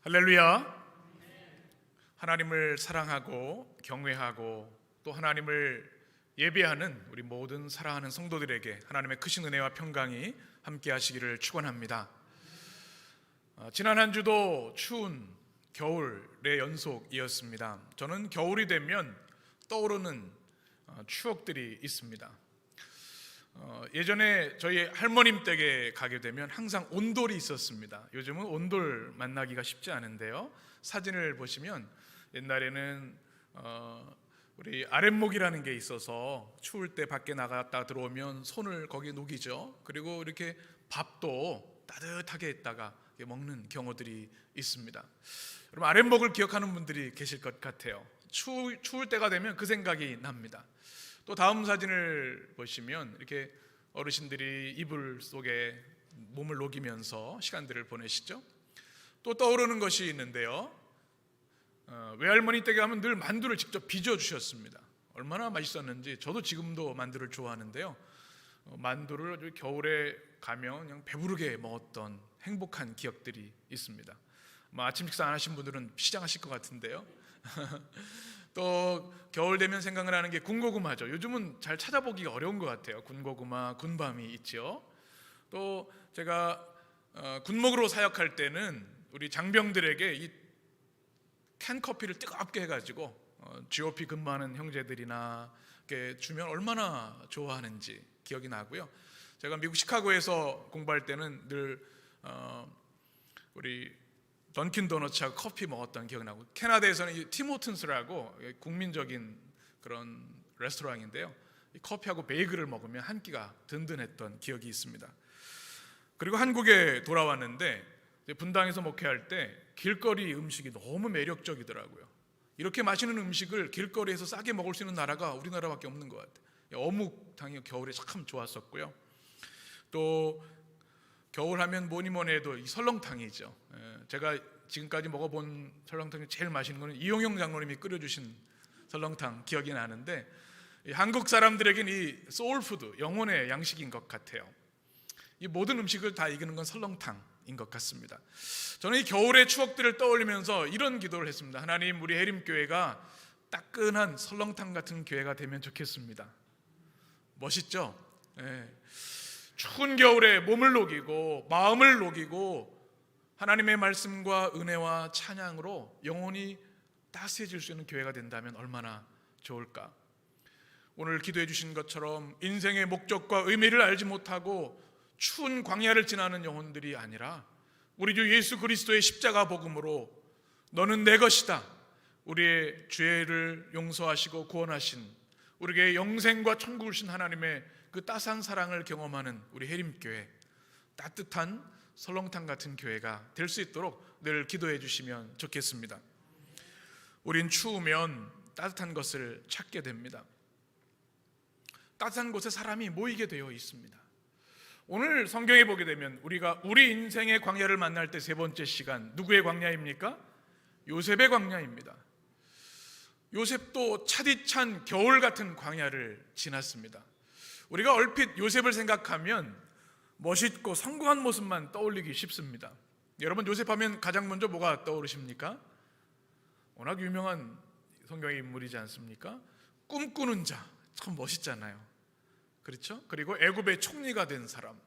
할렐루야. 하나님을 사랑하고 경외하고 또 하나님을 예배하는 우리 모든 사랑하는 성도들에게 하나님의 크신 은혜와 평강이 함께 하시기를 축원합니다. 지난 한 주도 추운 겨울의 연속이었습니다. 저는 겨울이 되면 떠오르는 추억들이 있습니다. 예전에 저희 할머님 댁에 가게 되면 항상 온돌이 있었습니다. 요즘은 온돌 만나기가 쉽지 않은데요, 사진을 보시면 옛날에는 우리 아랫목이라는 게 있어서 추울 때 밖에 나갔다 들어오면 손을 거기에 녹이죠. 그리고 이렇게 밥도 따뜻하게 했다가 먹는 경우들이 있습니다. 여러분, 아랫목을 기억하는 분들이 계실 것 같아요. 추울 때가 되면 그 생각이 납니다. 또 다음 사진을 보시면 이렇게 어르신들이 이불 속에 몸을 녹이면서 시간들을 보내시죠. 또 떠오르는 것이 있는데요, 외할머니 댁에 가면 늘 만두를 직접 빚어주셨습니다. 얼마나 맛있었는지 저도 지금도 만두를 좋아하는데요, 만두를 겨울에 가면 그냥 배부르게 먹었던 행복한 기억들이 있습니다. 아침 식사 안 하신 분들은 시장하실 것 같은데요. 또 겨울 되면 생각을 하는 게 군고구마죠. 요즘은 잘 찾아보기가 어려운 것 같아요. 군고구마, 군밤이 있죠. 또 제가 군목으로 사역할 때는 우리 장병들에게 이 캔커피를 뜨겁게 해가지고 GOP 근무하는 형제들이나 이렇게 주면 얼마나 좋아하는지 기억이 나고요. 제가 미국 시카고에서 공부할 때는 늘 우리 던킨 도너츠하고 커피 먹었던 기억이 나고, 캐나다에서는 이 팀호튼스라고 국민적인 그런 레스토랑인데요, 이 커피하고 베이글을 먹으면 한 끼가 든든했던 기억이 있습니다. 그리고 한국에 돌아왔는데 분당에서 목회할 때 길거리 음식이 너무 매력적이더라고요. 이렇게 맛있는 음식을 길거리에서 싸게 먹을 수 있는 나라가 우리나라밖에 없는 것 같아요. 어묵탕이 겨울에 참 좋았었고요. 또 겨울 하면 뭐니 해도 이 설렁탕이죠. 제가 지금까지 먹어본 설렁탕 중에 제일 맛있는 거는 이용영 장로님이 끓여주신 설렁탕 기억이 나는데, 한국 사람들에게는 이 소울푸드, 영혼의 양식인 것 같아요. 이 모든 음식을 다 이기는 건 설렁탕인 것 같습니다. 저는 이 겨울의 추억들을 떠올리면서 이런 기도를 했습니다. 하나님, 우리 해림교회가 따끈한 설렁탕 같은 교회가 되면 좋겠습니다. 멋있죠? 추운 겨울에 몸을 녹이고 마음을 녹이고 하나님의 말씀과 은혜와 찬양으로 영혼이 따스해질 수 있는 교회가 된다면 얼마나 좋을까. 오늘 기도해 주신 것처럼 인생의 목적과 의미를 알지 못하고 추운 광야를 지나는 영혼들이 아니라 우리 주 예수 그리스도의 십자가 복음으로 너는 내 것이다, 우리의 죄를 용서하시고 구원하신, 우리에게 영생과 천국을 주신 하나님의 그 따스한 사랑을 경험하는 우리 해림교회, 따뜻한 설렁탕 같은 교회가 될 수 있도록 늘 기도해 주시면 좋겠습니다. 우린 추우면 따뜻한 것을 찾게 됩니다. 따뜻한 곳에 사람이 모이게 되어 있습니다. 오늘 성경에 보게 되면 우리가 우리 인생의 광야를 만날 때 세 번째 시간, 누구의 광야입니까? 요셉의 광야입니다. 요셉도 차디찬 겨울 같은 광야를 지났습니다. 우리가 얼핏 요셉을 생각하면 멋있고 성공한 모습만 떠올리기 쉽습니다. 여러분, 요셉하면 가장 먼저 뭐가 떠오르십니까? 워낙 유명한 성경의 인물이지 않습니까? 꿈꾸는 자, 참 멋있잖아요. 그렇죠? 그리고 애굽의 총리가 된 사람,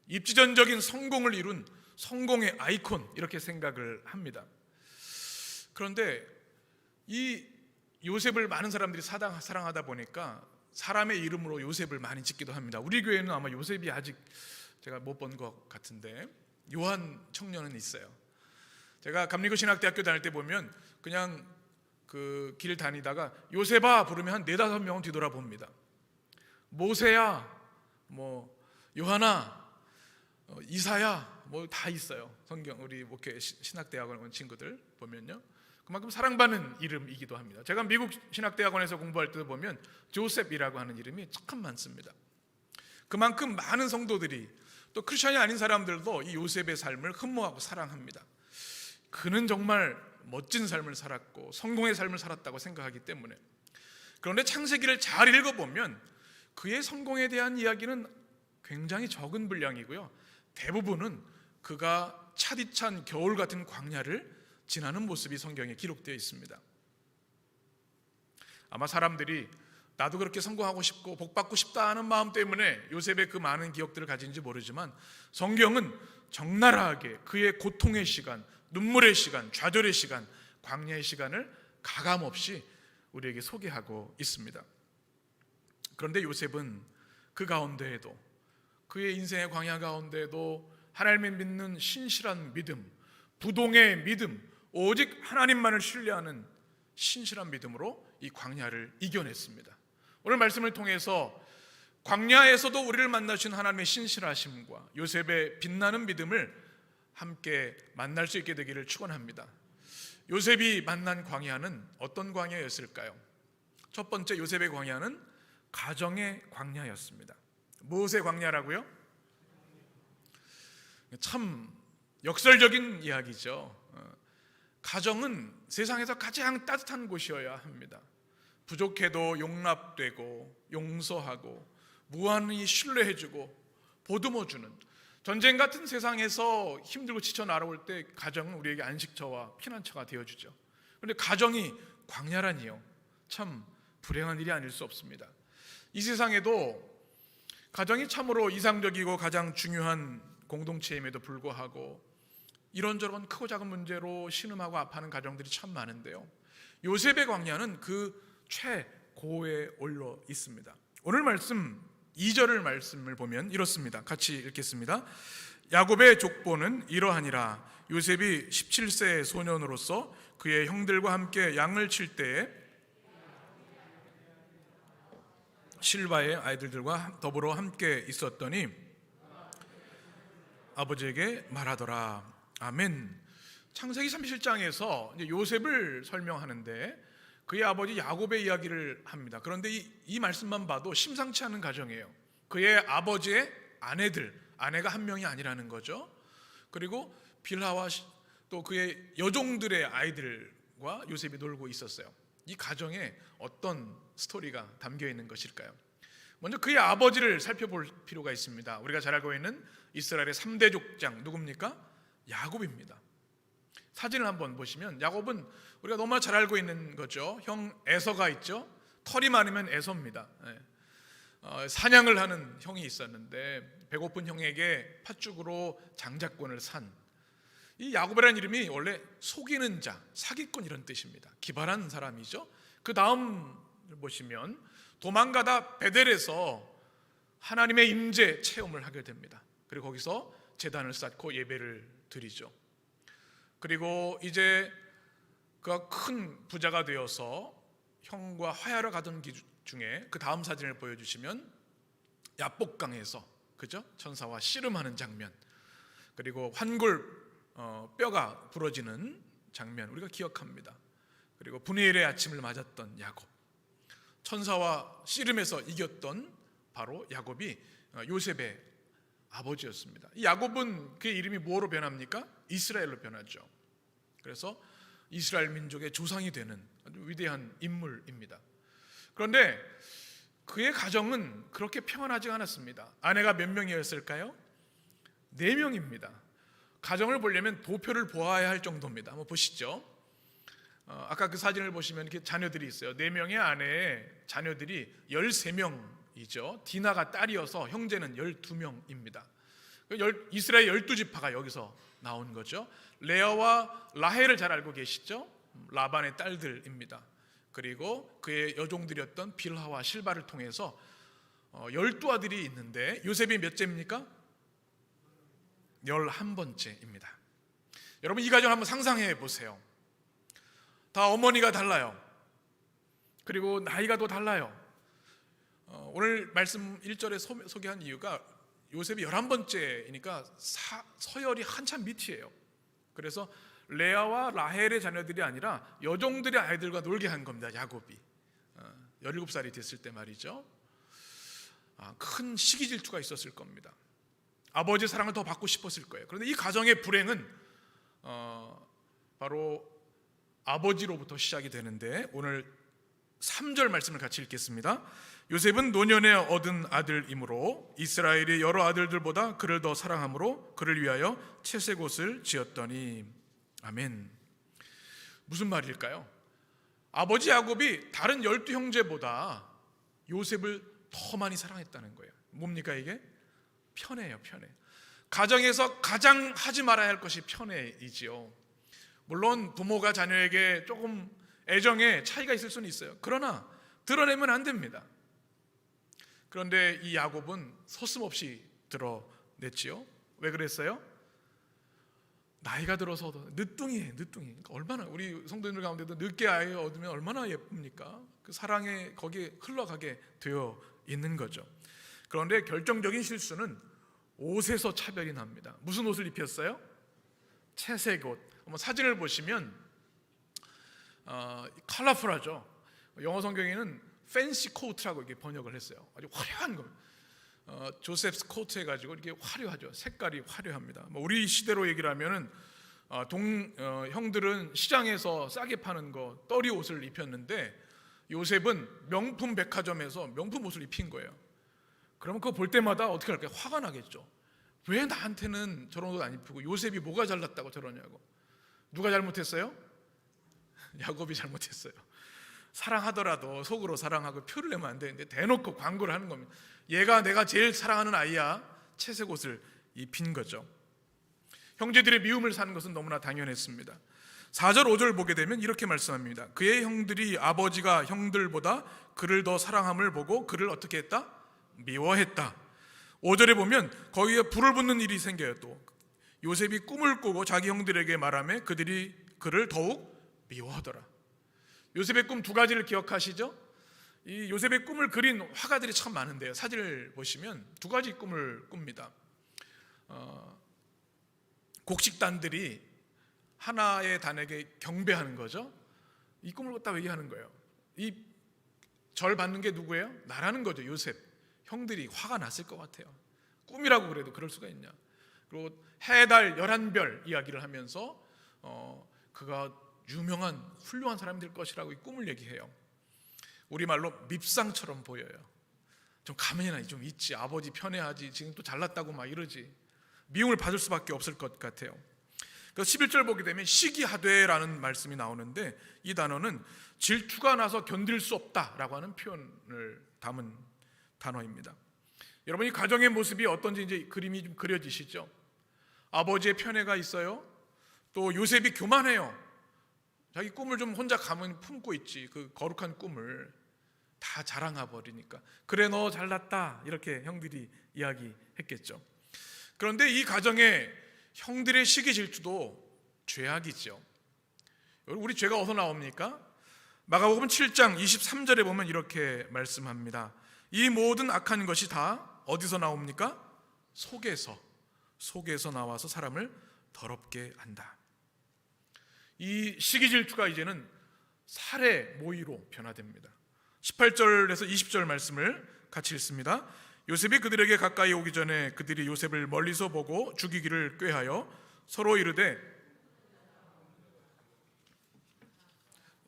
입지전적인 성공을 이룬 성공의 아이콘, 이렇게 생각을 합니다. 그런데 이 요셉을 많은 사람들이 사랑하다 보니까 사람의 이름으로 요셉을 많이 짓기도 합니다. 우리 교회는 아마 요셉이 아직 제가 못 본 것 같은데 요한 청년은 있어요. 제가 감리교 신학대학교 다닐 때 보면 그냥 그 길 다니다가 요셉아 부르면 한 4-5명은 뒤돌아봅니다. 모세야, 뭐 요하나, 이사야, 뭐 다 있어요. 성경 우리 목회 신학대학원 온 친구들 보면요, 그만큼 사랑받는 이름이기도 합니다. 제가 미국 신학대학원에서 공부할 때도 보면 조셉이라고 하는 이름이 참 많습니다. 그만큼 많은 성도들이, 또 크리스천이 아닌 사람들도 이 요셉의 삶을 흠모하고 사랑합니다. 그는 정말 멋진 삶을 살았고 성공의 삶을 살았다고 생각하기 때문에. 그런데 창세기를 잘 읽어보면 그의 성공에 대한 이야기는 굉장히 적은 분량이고요, 대부분은 그가 차디찬 겨울 같은 광야를 지나는 모습이 성경에 기록되어 있습니다. 아마 사람들이 나도 그렇게 성공하고 싶고 복받고 싶다 하는 마음 때문에 요셉의 그 많은 기억들을 가진지 모르지만 성경은 적나라하게 그의 고통의 시간, 눈물의 시간, 좌절의 시간, 광야의 시간을 가감없이 우리에게 소개하고 있습니다. 그런데 요셉은 그 가운데에도, 그의 인생의 광야 가운데에도 하나님을 믿는 신실한 믿음, 부동의 믿음, 오직 하나님만을 신뢰하는 신실한 믿음으로 이 광야를 이겨냈습니다. 오늘 말씀을 통해서 광야에서도 우리를 만나신 하나님의 신실하심과 요셉의 빛나는 믿음을 함께 만날 수 있게 되기를 축원합니다. 요셉이 만난 광야는 어떤 광야였을까요? 첫 번째, 요셉의 광야는 가정의 광야였습니다. 무엇의 광야라고요? 참 역설적인 이야기죠. 가정은 세상에서 가장 따뜻한 곳이어야 합니다. 부족해도 용납되고 용서하고 무한히 신뢰해주고 보듬어주는, 전쟁 같은 세상에서 힘들고 지쳐 날아올 때 가정은 우리에게 안식처와 피난처가 되어주죠. 그런데 가정이 광야라니요, 참 불행한 일이 아닐 수 없습니다. 이 세상에도 가정이 참으로 이상적이고 가장 중요한 공동체임에도 불구하고 이런저런 크고 작은 문제로 신음하고 아파하는 가정들이 참 많은데요, 요셉의 광야는 그 최고에 올려 있습니다. 오늘 말씀 2절 말씀을 보면 이렇습니다. 같이 읽겠습니다. 야곱의 족보는 이러하니라. 요셉이 17세 소년으로서 그의 형들과 함께 양을 칠 때에 실바의 아이들과 더불어 함께 있었더니 아버지에게 말하더라. 아멘. 창세기 37장에서 이제 요셉을 설명하는데 그의 아버지 야곱의 이야기를 합니다. 그런데 이 말씀만 봐도 심상치 않은 가정이에요. 그의 아버지의 아내가 한 명이 아니라는 거죠. 그리고 빌하와 또 그의 여종들의 아이들과 요셉이 놀고 있었어요. 이 가정에 어떤 스토리가 담겨 있는 것일까요? 먼저 그의 아버지를 살펴볼 필요가 있습니다. 우리가 잘 알고 있는 이스라엘의 3대 족장 누굽니까? 야곱입니다. 사진을 한번 보시면 야곱은 우리가 너무나 잘 알고 있는 거죠. 형 에서가 있죠. 털이 많으면 에서입니다. 사냥을 하는 형이 있었는데 배고픈 형에게 팥죽으로 장자권을 산, 이 야곱이라는 이름이 원래 속이는 자, 사기꾼 이런 뜻입니다. 기발한 사람이죠. 그 다음 보시면 도망가다 베델에서 하나님의 임재 체험을 하게 됩니다. 그리고 거기서 제단을 쌓고 예배를 드리죠. 그리고 이제 그가 큰 부자가 되어서 형과 화해하러 가던 중에 그 다음 사진을 보여주시면 야복강에서, 그죠? 천사와 씨름하는 장면, 그리고 환골 뼈가 부러지는 장면 우리가 기억합니다. 그리고 분이엘의 아침을 맞았던 야곱, 천사와 씨름해서 이겼던 바로 야곱이 요셉의 아버지였습니다. 이 야곱은 그의 이름이 뭐로 변합니까? 이스라엘로 변하죠. 그래서 이스라엘 민족의 조상이 되는 아주 위대한 인물입니다. 그런데 그의 가정은 그렇게 평안하지 않았습니다. 아내가 몇 명이었을까요? 4명입니다. 가정을 보려면 도표를 보아야 할 정도입니다. 한번 보시죠. 아까 그 사진을 보시면 이렇게 자녀들이 있어요. 4명의 아내의 자녀들이 13명이죠. 디나가 딸이어서 형제는 12명입니다. 이스라엘 12지파가 여기서 나온 거죠. 레아와 라헬을 잘 알고 계시죠? 라반의 딸들입니다. 그리고 그의 여종들이었던 빌하와 실바를 통해서 12아들이 있는데 요셉이 몇째입니까? 11번째입니다. 여러분 이 가정 한번 상상해 보세요. 다 어머니가 달라요. 그리고 나이가 또 달라요. 오늘 말씀 1절에 소개한 이유가 요셉이 11번째이니까 서열이 한참 밑이에요. 그래서 레아와 라헬의 자녀들이 아니라 여종들의 아이들과 놀게 한 겁니다. 야곱이 17살이 됐을 때 말이죠. 큰 시기 질투가 있었을 겁니다. 아버지의 사랑을 더 받고 싶었을 거예요. 그런데 이 가정의 불행은 바로 아버지로부터 시작이 되는데 오늘 3절 말씀을 같이 읽겠습니다. 요셉은 노년에 얻은 아들이므로 이스라엘의 여러 아들들보다 그를 더 사랑함으로 그를 위하여 채색 옷을 지었더니. 아멘. 무슨 말일까요? 아버지 야곱이 다른 12형제보다 요셉을 더 많이 사랑했다는 거예요. 뭡니까 이게? 편애예요, 편애. 가정에서 가장 하지 말아야 할 것이 편애이지요. 물론 부모가 자녀에게 조금 애정에 차이가 있을 수는 있어요. 그러나 드러내면 안 됩니다. 그런데 이 야곱은 서슴없이 드러냈지요. 왜 그랬어요? 나이가 들어서도 늦둥이에요, 늦둥이. 그러니까 얼마나 우리 성도님들 가운데도 늦게 아이 얻으면 얼마나 예쁩니까? 그 사랑에 거기에 흘러가게 되어 있는 거죠. 그런데 결정적인 실수는 옷에서 차별이 납니다. 무슨 옷을 입혔어요? 채색 옷. 한번 사진을 보시면 컬러풀하죠. 영어 성경에는 팬시 코트라고 이렇게 번역을 했어요. 아주 화려한 거. 조셉스 코트 해가지고 이렇게 화려하죠. 색깔이 화려합니다. 우리 시대로 얘기를 하면은 형들은 시장에서 싸게 파는 거 떨이 옷을 입혔는데 요셉은 명품 백화점에서 명품 옷을 입힌 거예요. 그러면 그거 볼 때마다 어떻게 할까요? 화가 나겠죠. 왜 나한테는 저런 옷 안 입히고 요셉이 뭐가 잘났다고 저러냐고. 누가 잘못했어요? 야곱이 잘못했어요. 사랑하더라도 속으로 사랑하고 표를 내면 안 되는데 대놓고 광고를 하는 겁니다. 얘가 내가 제일 사랑하는 아이야. 채색 옷을 입힌 거죠. 형제들의 미움을 사는 것은 너무나 당연했습니다. 4절 5절 보게 되면 이렇게 말씀합니다. 그의 형들이 아버지가 형들보다 그를 더 사랑함을 보고 그를 어떻게 했다? 미워했다. 5절에 보면 거기에 불을 붙는 일이 생겨요. 또 요셉이 꿈을 꾸고 자기 형들에게 말하며 그들이 그를 더욱 미워하더라. 요셉의 꿈 두 가지를 기억하시죠? 이 요셉의 꿈을 그린 화가들이 참 많은데요. 사진을 보시면 두 가지 꿈을 꿉니다. 곡식단들이 하나의 단에게 경배하는 거죠. 이 꿈을 꿨다 왜 얘기하는 거예요? 이 절 받는 게 누구예요? 나라는 거죠. 요셉. 형들이 화가 났을 것 같아요. 꿈이라고 그래도 그럴 수가 있냐. 그리고 해, 달, 11별 이야기를 하면서 그가 유명한 훌륭한 사람이 될 것이라고 이 꿈을 얘기해요. 우리말로 밉상처럼 보여요. 좀 가면이나 좀 있지. 아버지 편애하지. 지금 또 잘났다고 막 이러지. 미움을 받을 수밖에 없을 것 같아요. 그래서 11절 보게 되면 시기하되라는 말씀이 나오는데 이 단어는 질투가 나서 견딜 수 없다라고 하는 표현을 담은 단어입니다. 여러분 이 가정의 모습이 어떤지 이제 그림이 좀 그려지시죠? 아버지의 편애가 있어요. 또 요셉이 교만해요. 자기 꿈을 좀 혼자 가만히 품고 있지. 그 거룩한 꿈을 다 자랑해 버리니까. 그래 너 잘났다 이렇게 형들이 이야기했겠죠. 그런데 이 가정에 형들의 시기 질투도 죄악이죠. 우리 죄가 어디서 나옵니까? 마가복음 7장 23절에 보면 이렇게 말씀합니다. 이 모든 악한 것이 다 어디서 나옵니까? 속에서 나와서 사람을 더럽게 한다. 이 시기 질투가 이제는 살해 모의로 변화됩니다. 18절에서 20절 말씀을 같이 읽습니다. 요셉이 그들에게 가까이 오기 전에 그들이 요셉을 멀리서 보고 죽이기를 꾀하여 서로 이르되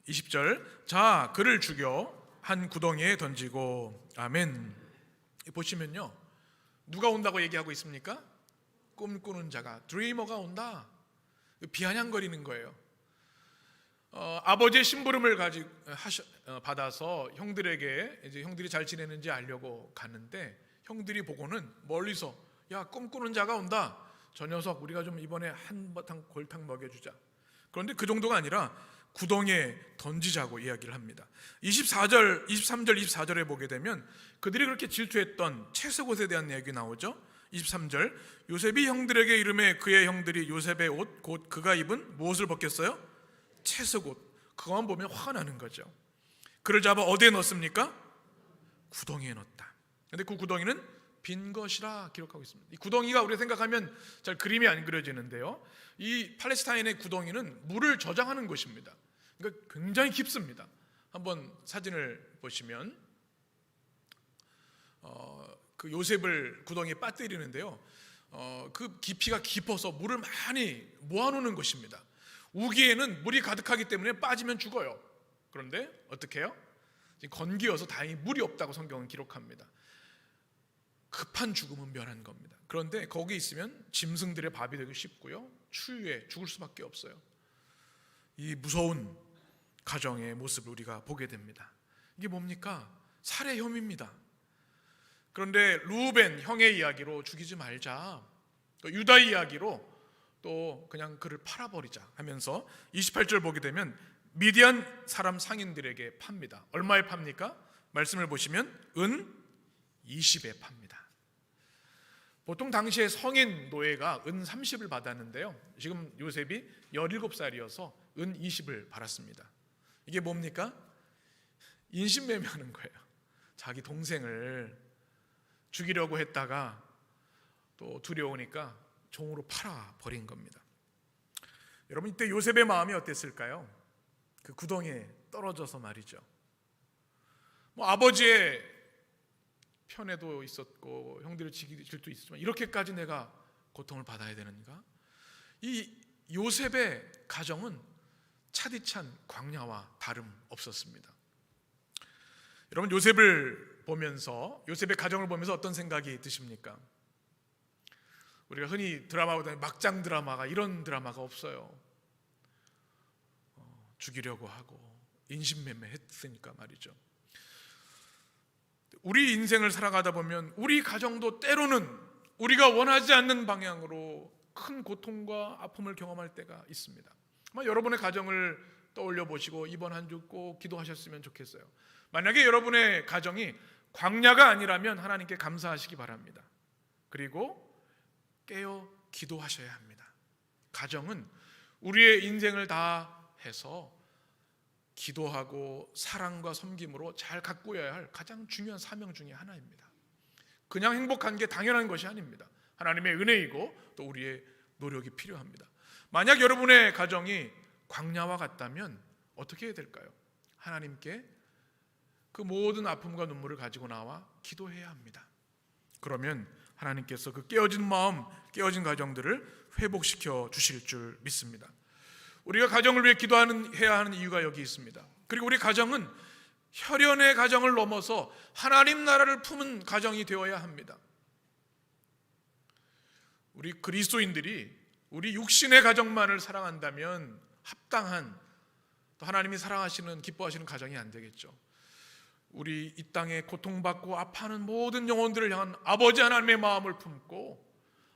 20절 자 그를 죽여 한 구덩이에 던지고. 아멘. 보시면요 누가 온다고 얘기하고 있습니까? 꿈꾸는 자가, 드리머가 온다. 비아냥거리는 거예요. 아버지의 심부름을 받아서 형들에게 이제 형들이 잘 지내는지 알려고 갔는데 형들이 보고는 멀리서 야 꿈꾸는 자가 온다. 저 녀석 우리가 좀 이번에 한바탕 골탕 먹여주자. 그런데 그 정도가 아니라 구덩이에 던지자고 이야기를 합니다. 23절 24절에 보게 되면 그들이 그렇게 질투했던 채색옷에 대한 이야기 나오죠. 23절 요셉이 형들에게 이르매 그의 형들이 요셉의 옷 곧 그가 입은 무엇을 벗겼어요? 채색옷. 그것만 보면 화가 나는 거죠. 그를 잡아 어디에 넣습니까? 구덩이에 넣었다. 그런데 그 구덩이는 빈 것이라 기록하고 있습니다. 이 구덩이가 우리가 생각하면 잘 그림이 안 그려지는데요, 이 팔레스타인의 구덩이는 물을 저장하는 곳입니다. 그러니까 굉장히 깊습니다. 한번 사진을 보시면 그 요셉을 구덩이에 빠뜨리는데요, 그 깊이가 깊어서 물을 많이 모아놓는 곳입니다. 우기에는 물이 가득하기 때문에 빠지면 죽어요. 그런데 어떻게 해요? 건기여서 다행히 물이 없다고 성경은 기록합니다. 급한 죽음은 면한 겁니다. 그런데 거기 있으면 짐승들의 밥이 되기 쉽고요, 추위에 죽을 수밖에 없어요. 이 무서운 가정의 모습을 우리가 보게 됩니다. 이게 뭡니까? 살해 혐의입니다. 그런데 루벤 형의 이야기로 죽이지 말자, 또 유다 이야기로 또 그냥 그를 팔아버리자 하면서 28절 보게 되면 미디안 사람 상인들에게 팝니다. 얼마에 팝니까? 말씀을 보시면 은 20에 팝니다. 보통 당시에 성인 노예가 은 30을 받았는데요, 지금 요셉이 17살이어서 은 20을 받았습니다. 이게 뭡니까? 인신매매하는 거예요. 자기 동생을 죽이려고 했다가 또 두려우니까 종으로 팔아버린 겁니다. 여러분, 이때 요셉의 마음이 어땠을까요? 그 구덩이에 떨어져서 말이죠, 아버지의 편에도 있었고 형들을 지킬 수도 있지만 이렇게까지 내가 고통을 받아야 되는가? 이 요셉의 가정은 차디찬 광야와 다름 없었습니다. 여러분, 요셉의 가정을 보면서 어떤 생각이 드십니까? 우리가 흔히 드라마 보다 막장 드라마가, 이런 드라마가 없어요. 죽이려고 하고 인신매매 했으니까 말이죠. 우리 인생을 살아가다 보면 우리 가정도 때로는 우리가 원하지 않는 방향으로 큰 고통과 아픔을 경험할 때가 있습니다. 여러분의 가정을 떠올려 보시고 이번 한 주 꼭 기도하셨으면 좋겠어요. 만약에 여러분의 가정이 광야가 아니라면 하나님께 감사하시기 바랍니다. 그리고 깨어 기도하셔야 합니다. 가정은 우리의 인생을 다 해서 기도하고 사랑과 섬김으로 잘 가꾸어야 할 가장 중요한 사명 중에 하나입니다. 그냥 행복한 게 당연한 것이 아닙니다. 하나님의 은혜이고 또 우리의 노력이 필요합니다. 만약 여러분의 가정이 광야와 같다면 어떻게 해야 될까요? 하나님께 그 모든 아픔과 눈물을 가지고 나와 기도해야 합니다. 그러면 하나님께서 그 깨어진 마음, 깨어진 가정들을 회복시켜 주실 줄 믿습니다. 우리가 가정을 위해 기도해야 하는 이유가 여기 있습니다. 그리고 우리 가정은 혈연의 가정을 넘어서 하나님 나라를 품은 가정이 되어야 합니다. 우리 그리스도인들이 우리 육신의 가정만을 사랑한다면 합당한, 또 하나님이 사랑하시는, 기뻐하시는 가정이 안 되겠죠. 우리 이 땅에 고통받고 아파하는 모든 영혼들을 향한 아버지 하나님의 마음을 품고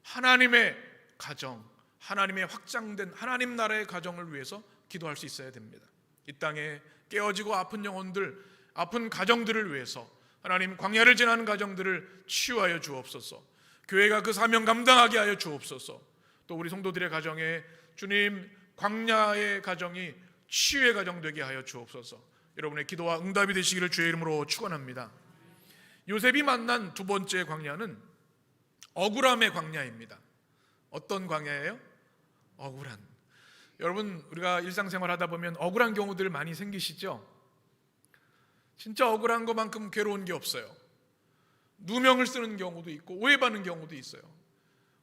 하나님의 가정, 하나님의 확장된 하나님 나라의 가정을 위해서 기도할 수 있어야 됩니다. 이 땅에 깨어지고 아픈 영혼들, 아픈 가정들을 위해서 하나님, 광야를 지나는 가정들을 치유하여 주옵소서. 교회가 그 사명 감당하게 하여 주옵소서. 또 우리 성도들의 가정에 주님, 광야의 가정이 치유의 가정 되게 하여 주옵소서. 여러분의 기도와 응답이 되시기를 주의 이름으로 축원합니다. 요셉이 만난 두 번째 광야는 억울함의 광야입니다. 어떤 광야예요? 억울한. 여러분, 우리가 일상생활 하다 보면 억울한 경우들 많이 생기시죠? 진짜 억울한 것만큼 괴로운 게 없어요. 누명을 쓰는 경우도 있고 오해받는 경우도 있어요.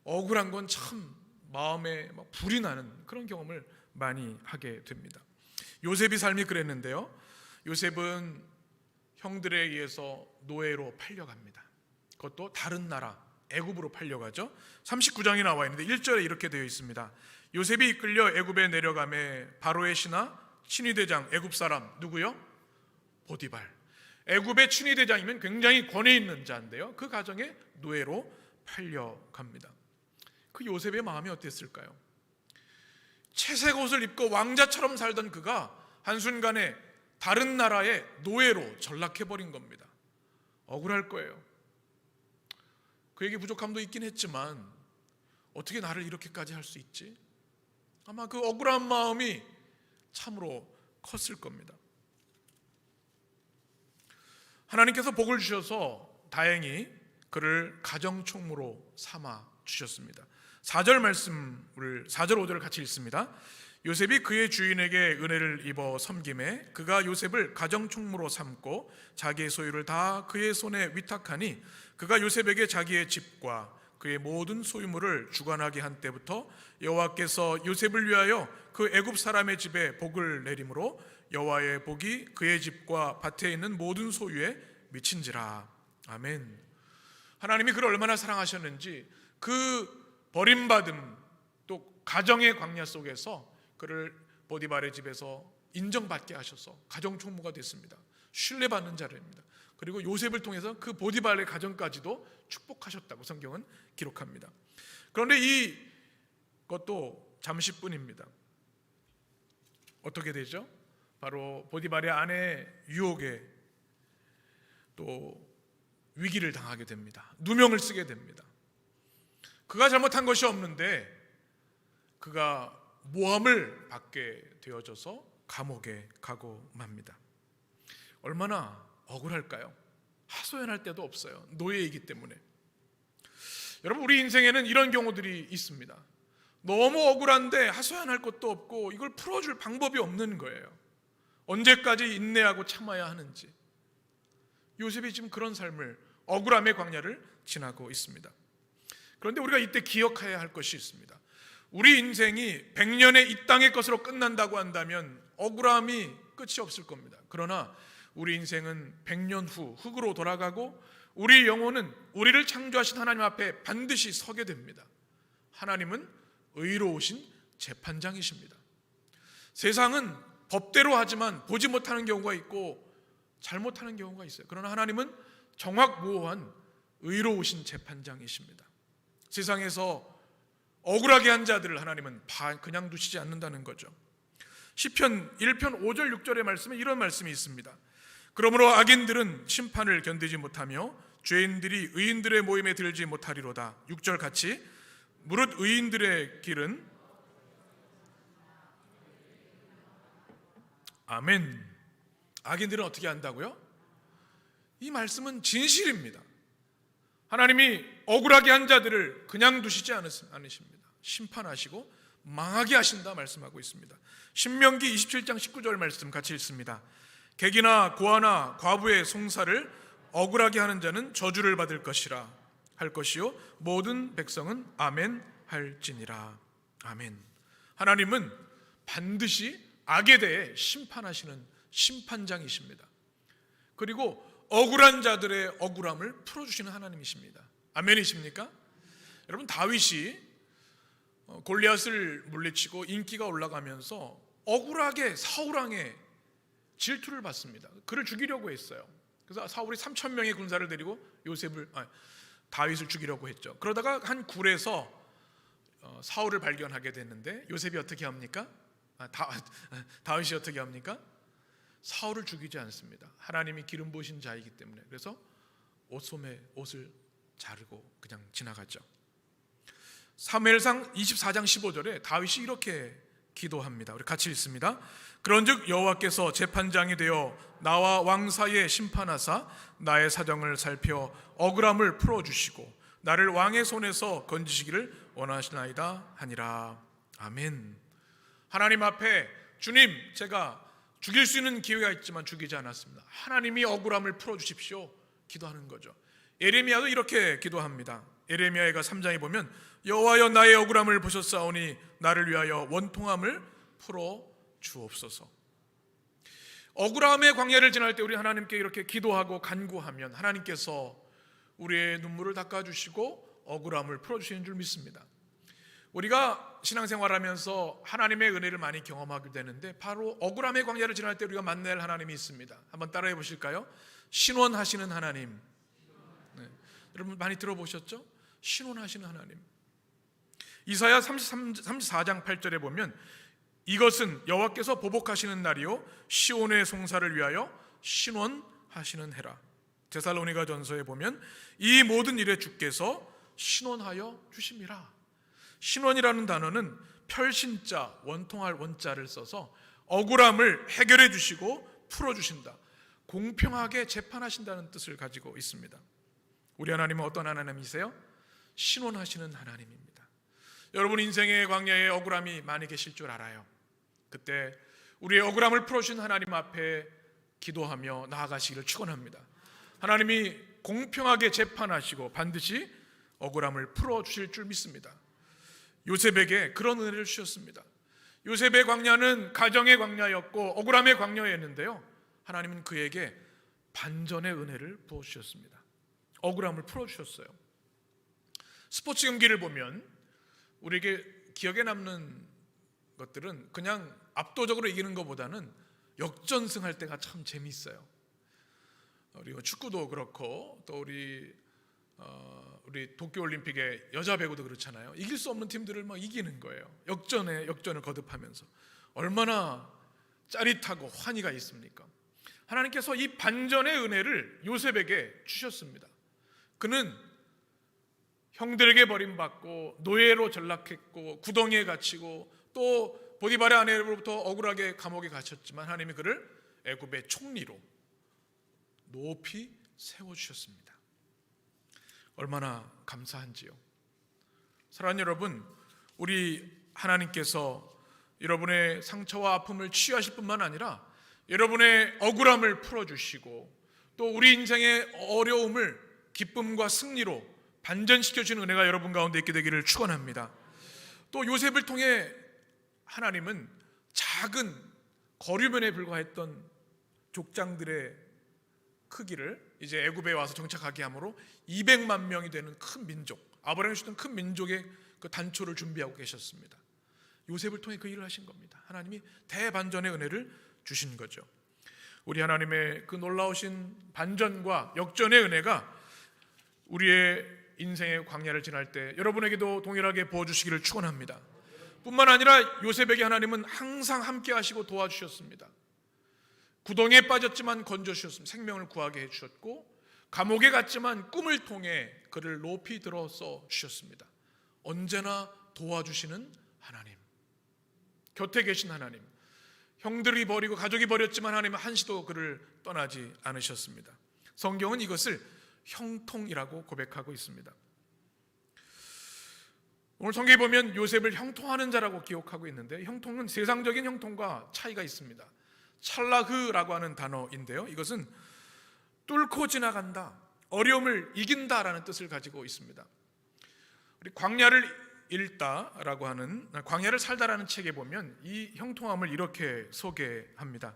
억울한 건 참 마음에 불이 나는 그런 경험을 많이 하게 됩니다. 요셉의 삶이 그랬는데요, 요셉은 형들에 의해서 노예로 팔려갑니다. 그것도 다른 나라 애굽으로 팔려가죠. 39장이 나와 있는데 1절에 이렇게 되어 있습니다. 요셉이 이끌려 애굽에 내려가매 바로의 신하 친위대장, 애굽 사람 누구요? 보디발. 애굽의 친위대장이면 굉장히 권위 있는 자인데요, 그 가정에 노예로 팔려갑니다. 그 요셉의 마음이 어땠을까요? 채색 옷을 입고 왕자처럼 살던 그가 한순간에 다른 나라의 노예로 전락해버린 겁니다. 억울할 거예요. 그에게 부족함도 있긴 했지만 어떻게 나를 이렇게까지 할 수 있지? 아마 그 억울한 마음이 참으로 컸을 겁니다. 하나님께서 복을 주셔서 다행히 그를 가정총무로 삼아 주셨습니다. 4절 말씀을 4절 5절을 같이 읽습니다. 요셉이 그의 주인에게 은혜를 입어 섬김에 그가 요셉을 가정총무로 삼고 자기의 소유를 다 그의 손에 위탁하니 그가 요셉에게 자기의 집과 그의 모든 소유물을 주관하게 한 때부터 여호와께서 요셉을 위하여 그 애굽 사람의 집에 복을 내림으로 여호와의 복이 그의 집과 밭에 있는 모든 소유에 미친지라. 아멘. 하나님이 그를 얼마나 사랑하셨는지 그 버림받음 또 가정의 광야 속에서 그를 보디발의 집에서 인정받게 하셔서 가정 총무가 됐습니다. 신뢰받는 자료입니다. 그리고 요셉을 통해서 그 보디발의 가정까지도 축복하셨다고 성경은 기록합니다. 그런데 이것도 잠시뿐입니다. 어떻게 되죠? 바로 보디발의 아내 유혹에 또 위기를 당하게 됩니다. 누명을 쓰게 됩니다. 그가 잘못한 것이 없는데 그가 모함을 받게 되어져서 감옥에 가고 맙니다. 얼마나 억울할까요? 하소연할 데도 없어요. 노예이기 때문에. 여러분, 우리 인생에는 이런 경우들이 있습니다. 너무 억울한데 하소연할 것도 없고 이걸 풀어줄 방법이 없는 거예요. 언제까지 인내하고 참아야 하는지. 요셉이 지금 그런 삶을, 억울함의 광야를 지나고 있습니다. 그런데 우리가 이때 기억해야 할 것이 있습니다. 우리 인생이 100년의 이 땅의 것으로 끝난다고 한다면 억울함이 끝이 없을 겁니다. 그러나 우리 인생은 100년 후 흙으로 돌아가고 우리 영혼은 우리를 창조하신 하나님 앞에 반드시 서게 됩니다. 하나님은 의로우신 재판장이십니다. 세상은 법대로 하지만 보지 못하는 경우가 있고 잘못하는 경우가 있어요. 그러나 하나님은 정확무오한 의로우신 재판장이십니다. 세상에서 억울하게 한 자들을 하나님은 그냥 두시지 않는다는 거죠. 시편 1편 5절 6절의 말씀에 이런 말씀이 있습니다. 그러므로 악인들은 심판을 견디지 못하며 죄인들이 의인들의 모임에 들지 못하리로다. 6절 같이. 무릇 의인들의 길은 아멘. 악인들은 어떻게 한다고요? 이 말씀은 진실입니다. 하나님이 억울하게 한 자들을 그냥 두시지 않으십니다. 심판하시고 망하게 하신다 말씀하고 있습니다. 신명기 27장 19절 말씀 같이 읽습니다. 객이나 고아나 과부의 송사를 억울하게 하는 자는 저주를 받을 것이라 할 것이요 모든 백성은 아멘 할지니라. 아멘. 하나님은 반드시 악에 대해 심판하시는 심판장이십니다. 그리고 억울한 자들의 억울함을 풀어주시는 하나님이십니다. 아멘이십니까? 여러분, 다윗이 골리앗을 물리치고 인기가 올라가면서 억울하게 사울왕의 질투를 받습니다. 그를 죽이려고 했어요. 그래서 사울이 3,000명의 군사를 데리고 다윗을 죽이려고 했죠. 그러다가 한 굴에서 사울을 발견하게 됐는데 요셉이 어떻게 합니까? 다윗이 어떻게 합니까? 사울을 죽이지 않습니다. 하나님이 기름 부으신 자이기 때문에. 그래서 옷소매 옷을 자르고 그냥 지나갔죠. 사무엘상 24장 15절에 다윗이 이렇게 기도합니다. 우리 같이 읽습니다. 그런즉 여호와께서 재판장이 되어 나와 왕 사이에 심판하사 나의 사정을 살펴 억울함을 풀어주시고 나를 왕의 손에서 건지시기를 원하시나이다 하니라. 아멘. 하나님 앞에 주님, 제가 죽일 수 있는 기회가 있지만 죽이지 않았습니다. 하나님이 억울함을 풀어주십시오. 기도하는 거죠. 예레미야도 이렇게 기도합니다. 예레미야가 3장에 보면 여호와여 나의 억울함을 보셨사오니 나를 위하여 원통함을 풀어 주옵소서. 억울함의 광야를 지날 때 우리 하나님께 이렇게 기도하고 간구하면 하나님께서 우리의 눈물을 닦아주시고 억울함을 풀어주시는 줄 믿습니다. 우리가 신앙생활하면서 하나님의 은혜를 많이 경험하게 되는데 바로 억울함의 광야를 지날 때 우리가 만날 하나님이 있습니다. 한번 따라해 보실까요? 신원하시는 하나님. 네. 여러분 많이 들어보셨죠? 신원하시는 하나님. 이사야 34장 8절에 보면 이것은 여호와께서 보복하시는 날이요 시온의 송사를 위하여 신원하시는 해라. 데살로니가 전서에 보면 이 모든 일에 주께서 신원하여 주심이라. 신원이라는 단어는 펼신자, 원통할 원자를 써서 억울함을 해결해 주시고 풀어주신다, 공평하게 재판하신다는 뜻을 가지고 있습니다. 우리 하나님은 어떤 하나님이세요? 신원하시는 하나님입니다. 여러분 인생의 광야에 억울함이 많이 계실 줄 알아요. 그때 우리의 억울함을 풀어주신 하나님 앞에 기도하며 나아가시기를 축원합니다. 하나님이 공평하게 재판하시고 반드시 억울함을 풀어주실 줄 믿습니다. 요셉에게 그런 은혜를 주셨습니다. 요셉의 광야는 가정의 광야였고 억울함의 광야였는데요, 하나님은 그에게 반전의 은혜를 부어주셨습니다. 억울함을 풀어주셨어요. 스포츠 경기를 보면 우리에게 기억에 남는 것들은 그냥 압도적으로 이기는 것보다는 역전승할 때가 참 재미있어요. 우리 축구도 그렇고 또 우리 도쿄올림픽의 여자 배구도 그렇잖아요. 이길 수 없는 팀들을 막 이기는 거예요. 역전을 거듭하면서 얼마나 짜릿하고 환희가 있습니까? 하나님께서 이 반전의 은혜를 요셉에게 주셨습니다. 그는 형들에게 버림받고 노예로 전락했고 구덩이에 갇히고 또 보디발의 아내로부터 억울하게 감옥에 갇혔지만 하나님이 그를 애굽의 총리로 높이 세워주셨습니다. 얼마나 감사한지요. 사랑하는 여러분, 우리 하나님께서 여러분의 상처와 아픔을 치유하실 뿐만 아니라 여러분의 억울함을 풀어주시고 또 우리 인생의 어려움을 기쁨과 승리로 반전시켜주는 은혜가 여러분 가운데 있게 되기를 축원합니다. 또 요셉을 통해 하나님은 작은 거류면에 불과했던 족장들의 크기를 이제 애굽에 와서 정착하게 함으로 200만 명이 되는 큰 민족, 아브라함이 주던 큰 민족의 그 단초를 준비하고 계셨습니다. 요셉을 통해 그 일을 하신 겁니다. 하나님이 대반전의 은혜를 주신 거죠. 우리 하나님의 그 놀라우신 반전과 역전의 은혜가 우리의 인생의 광야를 지날 때 여러분에게도 동일하게 부어주시기를 축원합니다. 뿐만 아니라 요셉에게 하나님은 항상 함께 하시고 도와주셨습니다. 구덩이에 빠졌지만 건져주셨습니다. 생명을 구하게 해주셨고 감옥에 갔지만 꿈을 통해 그를 높이 들어서 주셨습니다. 언제나 도와주시는 하나님, 곁에 계신 하나님, 형들이 버리고 가족이 버렸지만 하나님은 한시도 그를 떠나지 않으셨습니다. 성경은 이것을 형통이라고 고백하고 있습니다. 오늘 성경에 보면 요셉을 형통하는 자라고 기록하고 있는데 형통은 세상적인 형통과 차이가 있습니다. 찰라흐라고 하는 단어인데요, 이것은 뚫고 지나간다, 어려움을 이긴다라는 뜻을 가지고 있습니다. 우리 광야를 읽다라고 하는, 광야를 살다라는 책에 보면 이 형통함을 이렇게 소개합니다.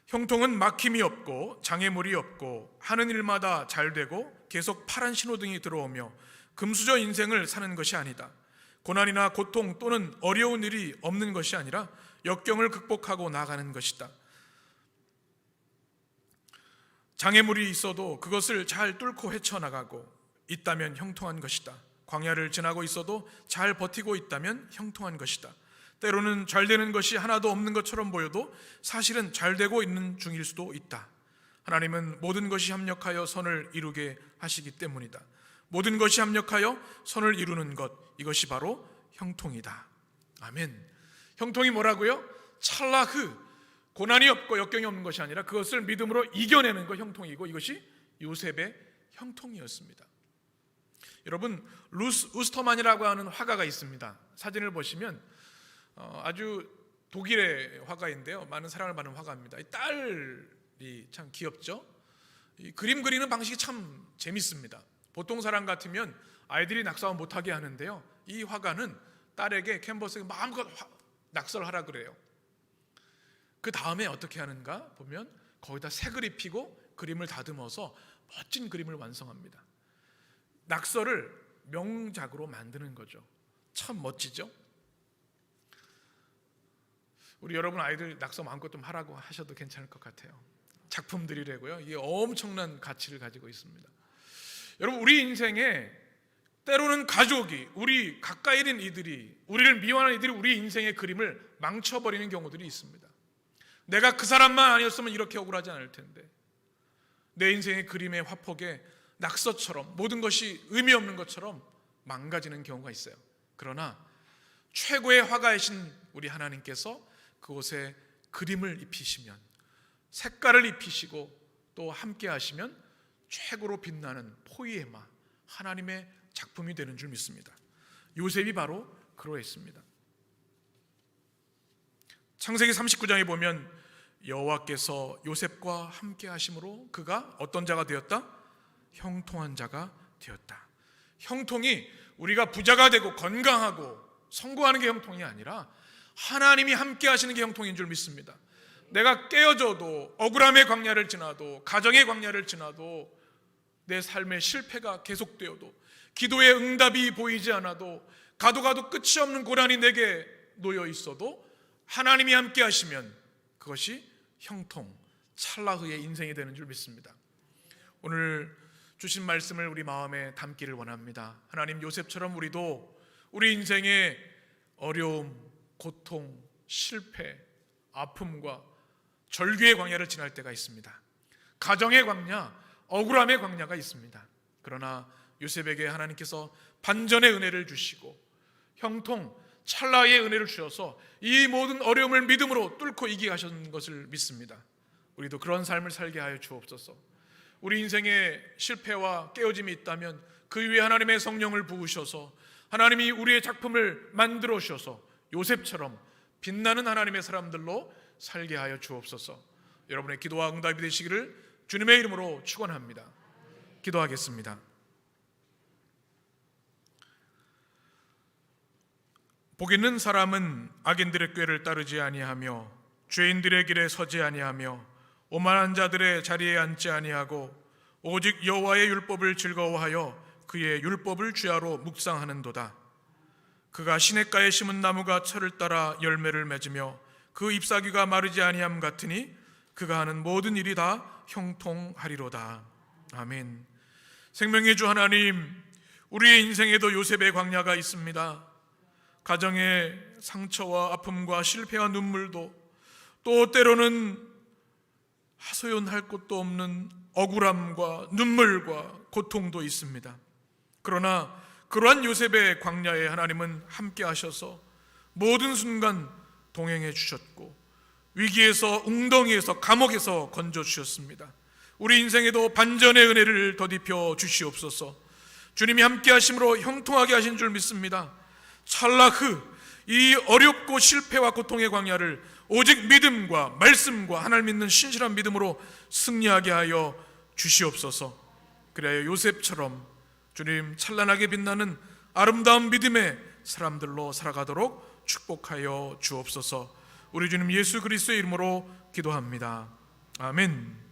형통은 막힘이 없고 장애물이 없고 하는 일마다 잘 되고 계속 파란 신호등이 들어오며 금수저 인생을 사는 것이 아니다. 고난이나 고통 또는 어려운 일이 없는 것이 아니라 역경을 극복하고 나아가는 것이다. 장애물이 있어도 그것을 잘 뚫고 헤쳐나가고 있다면 형통한 것이다. 광야를 지나고 있어도 잘 버티고 있다면 형통한 것이다. 때로는 잘 되는 것이 하나도 없는 것처럼 보여도 사실은 잘 되고 있는 중일 수도 있다. 하나님은 모든 것이 협력하여 선을 이루게 하시기 때문이다. 모든 것이 협력하여 선을 이루는 것, 이것이 바로 형통이다. 아멘. 형통이 뭐라고요? 찰라흐, 고난이 없고 역경이 없는 것이 아니라 그것을 믿음으로 이겨내는 것, 형통이고 이것이 요셉의 형통이었습니다. 여러분, 루스 우스터만이라고 하는 화가가 있습니다. 사진을 보시면 아주 독일의 화가인데요, 많은 사랑을 받는 화가입니다. 이 딸이 참 귀엽죠. 이 그림 그리는 방식이 참 재밌습니다. 보통 사람 같으면 아이들이 낙서를 못하게 하는데요, 이 화가는 딸에게 캔버스에 마음껏 낙서하라 그래요. 그 다음에 어떻게 하는가 보면 거기다 색을 입히고 그림을 다듬어서 멋진 그림을 완성합니다. 낙서를 명작으로 만드는 거죠. 참 멋지죠? 우리 여러분 아이들 낙서 마음껏 좀 하라고 하셔도 괜찮을 것 같아요. 작품들이라고요. 이게 엄청난 가치를 가지고 있습니다. 여러분, 우리 인생에 때로는 가족이, 우리 가까이 있는 이들이, 우리를 미워하는 이들이 우리 인생의 그림을 망쳐버리는 경우들이 있습니다. 내가 그 사람만 아니었으면 이렇게 억울하지 않을 텐데, 내 인생의 그림의 화폭에 낙서처럼 모든 것이 의미 없는 것처럼 망가지는 경우가 있어요. 그러나 최고의 화가이신 우리 하나님께서 그곳에 그림을 입히시면, 색깔을 입히시고 또 함께 하시면 최고로 빛나는 포이에마, 하나님의 작품이 되는 줄 믿습니다. 요셉이 바로 그러했습니다. 창세기 39장에 보면 여호와께서 요셉과 함께 하심으로 그가 어떤 자가 되었다? 형통한 자가 되었다. 형통이 우리가 부자가 되고 건강하고 성공하는 게 형통이 아니라 하나님이 함께 하시는 게 형통인 줄 믿습니다. 내가 깨어져도, 억울함의 광야를 지나도, 가정의 광야를 지나도, 내 삶의 실패가 계속되어도, 기도의 응답이 보이지 않아도, 가도 끝이 없는 고난이 내게 놓여 있어도 하나님이 함께 하시면 그것이 형통, 찰나의 인생이 되는 줄 믿습니다. 오늘 주신 말씀을 우리 마음에 담기를 원합니다. 하나님, 요셉처럼 우리도 우리 인생의 어려움, 고통, 실패, 아픔과 절규의 광야를 지날 때가 있습니다. 가정의 광야, 억울함의 광야가 있습니다. 그러나 요셉에게 하나님께서 반전의 은혜를 주시고 형통, 찰나의 은혜를 주셔서 이 모든 어려움을 믿음으로 뚫고 이기게 하셨는 것을 믿습니다. 우리도 그런 삶을 살게 하여 주옵소서. 우리 인생에 실패와 깨어짐이 있다면 그 위에 하나님의 성령을 부으셔서 하나님이 우리의 작품을 만들어 주셔서 요셉처럼 빛나는 하나님의 사람들로 살게 하여 주옵소서. 여러분의 기도와 응답이 되시기를 주님의 이름으로 축원합니다. 기도하겠습니다. 복 있는 사람은 악인들의 꾀를 따르지 아니하며 죄인들의 길에 서지 아니하며 오만한 자들의 자리에 앉지 아니하고 오직 여호와의 율법을 즐거워하여 그의 율법을 주야로 묵상하는도다. 그가 시냇가에 심은 나무가 철을 따라 열매를 맺으며 그 잎사귀가 마르지 아니함 같으니 그가 하는 모든 일이 다 형통하리로다. 아멘. 생명의 주 하나님, 우리의 인생에도 요셉의 광야가 있습니다. 가정의 상처와 아픔과 실패와 눈물도, 또 때로는 하소연할 곳도 없는 억울함과 눈물과 고통도 있습니다. 그러나 그러한 요셉의 광야에 하나님은 함께 하셔서 모든 순간 동행해 주셨고 위기에서, 웅덩이에서, 감옥에서 건져 주셨습니다. 우리 인생에도 반전의 은혜를 더딥혀 주시옵소서. 주님이 함께 하심으로 형통하게 하신 줄 믿습니다. 찰나흐, 이 어렵고 실패와 고통의 광야를 오직 믿음과 말씀과 하나님 믿는 신실한 믿음으로 승리하게 하여 주시옵소서. 그래야 요셉처럼 주님 찬란하게 빛나는 아름다운 믿음의 사람들로 살아가도록 축복하여 주옵소서. 우리 주님 예수 그리스도의 이름으로 기도합니다. 아멘.